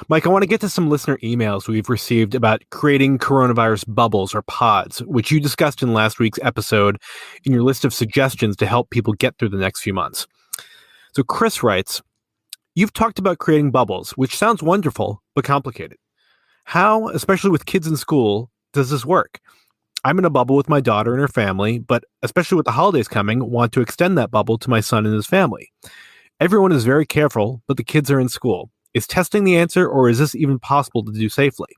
Mike, I want to get to some listener emails we've received about creating coronavirus bubbles or pods, which you discussed in last week's episode in your list of suggestions to help people get through the next few months. So Chris writes, you've talked about creating bubbles, which sounds wonderful, but complicated. How, especially with kids in school, does this work? I'm in a bubble with my daughter and her family, but especially with the holidays coming, want to extend that bubble to my son and his family. Everyone is very careful, but the kids are in school. Is testing the answer, or is this even possible to do safely?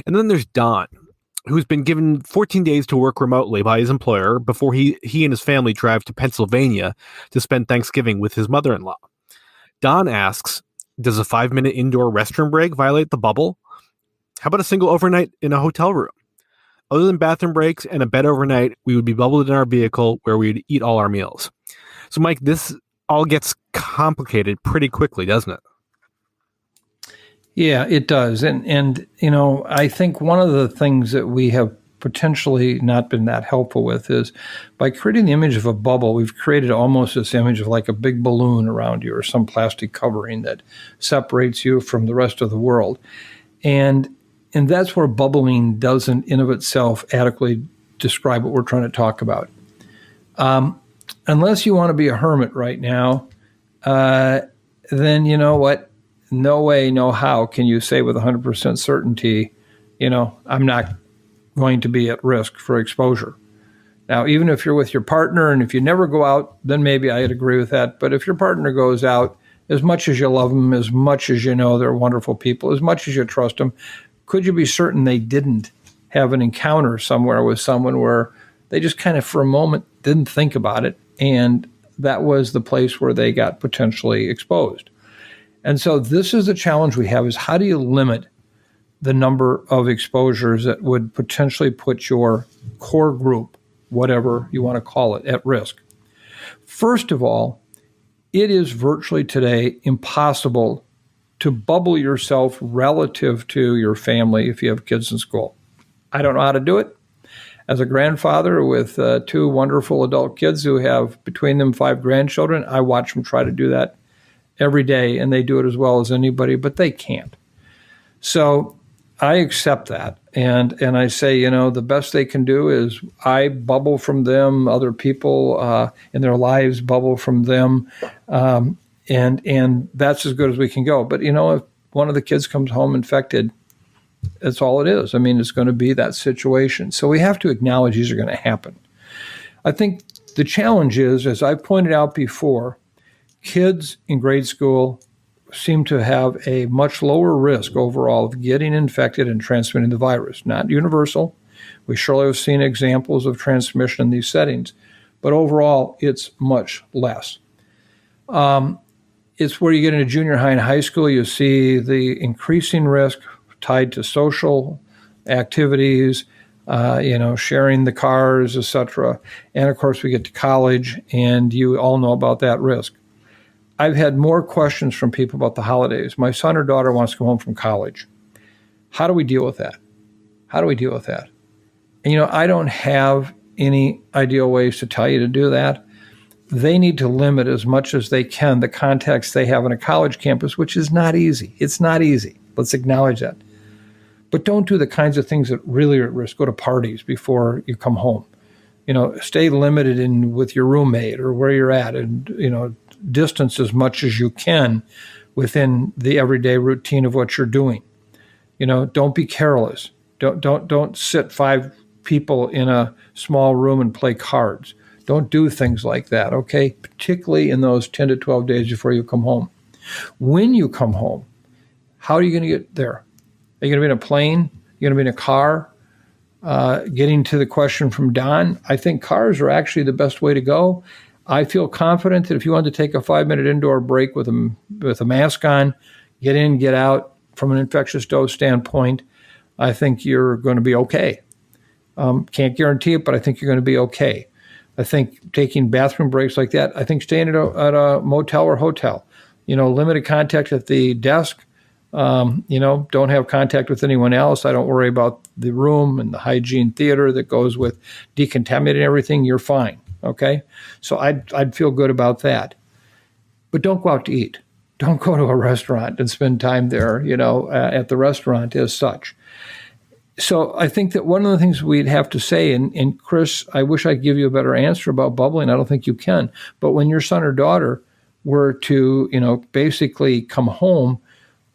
And then there's Don, who's been given 14 days to work remotely by his employer before he and his family drive to Pennsylvania to spend Thanksgiving with his mother-in-law. Don asks, does a 5-minute indoor restroom break violate the bubble? How about a single overnight in a hotel room? Other than bathroom breaks and a bed overnight, we would be bubbled in our vehicle where we'd eat all our meals. So, Mike, this all gets complicated pretty quickly, doesn't it? Yeah, it does. And you know, I think one of the things that we have potentially not been that helpful with is by creating the image of a bubble, we've created almost this image of like a big balloon around you or some plastic covering that separates you from the rest of the world. And that's where bubbling doesn't in of itself adequately describe what we're trying to talk about. Unless you want to be a hermit right now, then you know what? No way, no how can you say with 100% certainty, you know, I'm not going to be at risk for exposure. Now, even if you're with your partner and if you never go out, then maybe I'd agree with that. But if your partner goes out, as much as you love them, as much as you know they're wonderful people, as much as you trust them, could you be certain they didn't have an encounter somewhere with someone where they just kind of for a moment didn't think about it, and that was the place where they got potentially exposed? And so this is the challenge we have, is how do you limit the number of exposures that would potentially put your core group, whatever you want to call it, at risk? First of all, it is virtually today impossible to bubble yourself relative to your family if you have kids in school. I don't know how to do it. As a grandfather with 2 wonderful adult kids who have between them 5 grandchildren, I watch them try to do that every day, and they do it as well as anybody, but they can't. So I accept that, and I say, you know, the best they can do is I bubble from them, other people in their lives bubble from them, and that's as good as we can go. But, you know, if one of the kids comes home infected, that's all it is. I mean, it's going to be that situation. So we have to acknowledge these are going to happen. I think the challenge is, as I pointed out before, kids in grade school seem to have a much lower risk overall of getting infected and transmitting the virus. Not universal. We surely have seen examples of transmission in these settings, but overall, it's much less. It's where you get into junior high and high school, you see the increasing risk tied to social activities, sharing the cars, etc. And of course, we get to college, and you all know about that risk. I've had more questions from people about the holidays. My son or daughter wants to go home from college. How do we deal with that? And, you know, I don't have any ideal ways to tell you to do that. They need to limit as much as they can the contacts they have on a college campus, which is not easy. It's not easy. Let's acknowledge that. But don't do the kinds of things that really are at risk. Go to parties before you come home. You know, stay limited with your roommate or where you're at, and, you know, distance as much as you can within the everyday routine of what you're doing. You know, don't be careless. Don't sit 5 people in a small room and play cards. Don't do things like that, okay? Particularly in those 10 to 12 days before you come home. When you come home, how are you going to get there? Are you going to be in a plane? You're going to be in a car? Getting to the question from Don, I think cars are actually the best way to go. I feel confident that if you want to take a 5-minute indoor break with a mask on, get in, get out, from an infectious dose standpoint, I think you're going to be okay. Can't guarantee it, but I think you're going to be okay. I think taking bathroom breaks like that, I think staying at a motel or hotel, you know, limited contact at the desk, don't have contact with anyone else. I don't worry about the room and the hygiene theater that goes with decontaminating everything. You're fine. Okay. So I'd feel good about that, but don't go out to eat. don't go to a restaurant and spend time there, at the restaurant as such. So I think that one of the things we'd have to say, and Chris, I wish I could give you a better answer about bubbling. I don't think you can. But when your son or daughter were to, basically come home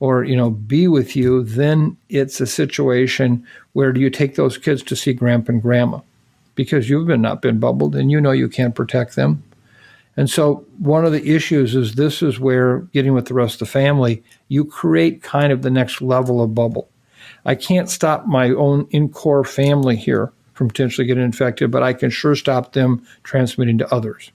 or, be with you, then it's a situation where do you take those kids to see grandpa and grandma? Because you've not been bubbled and you can't protect them. And so one of the issues is this is where getting with the rest of the family, you create kind of the next level of bubble. I can't stop my own in-core family here from potentially getting infected, but I can sure stop them transmitting to others.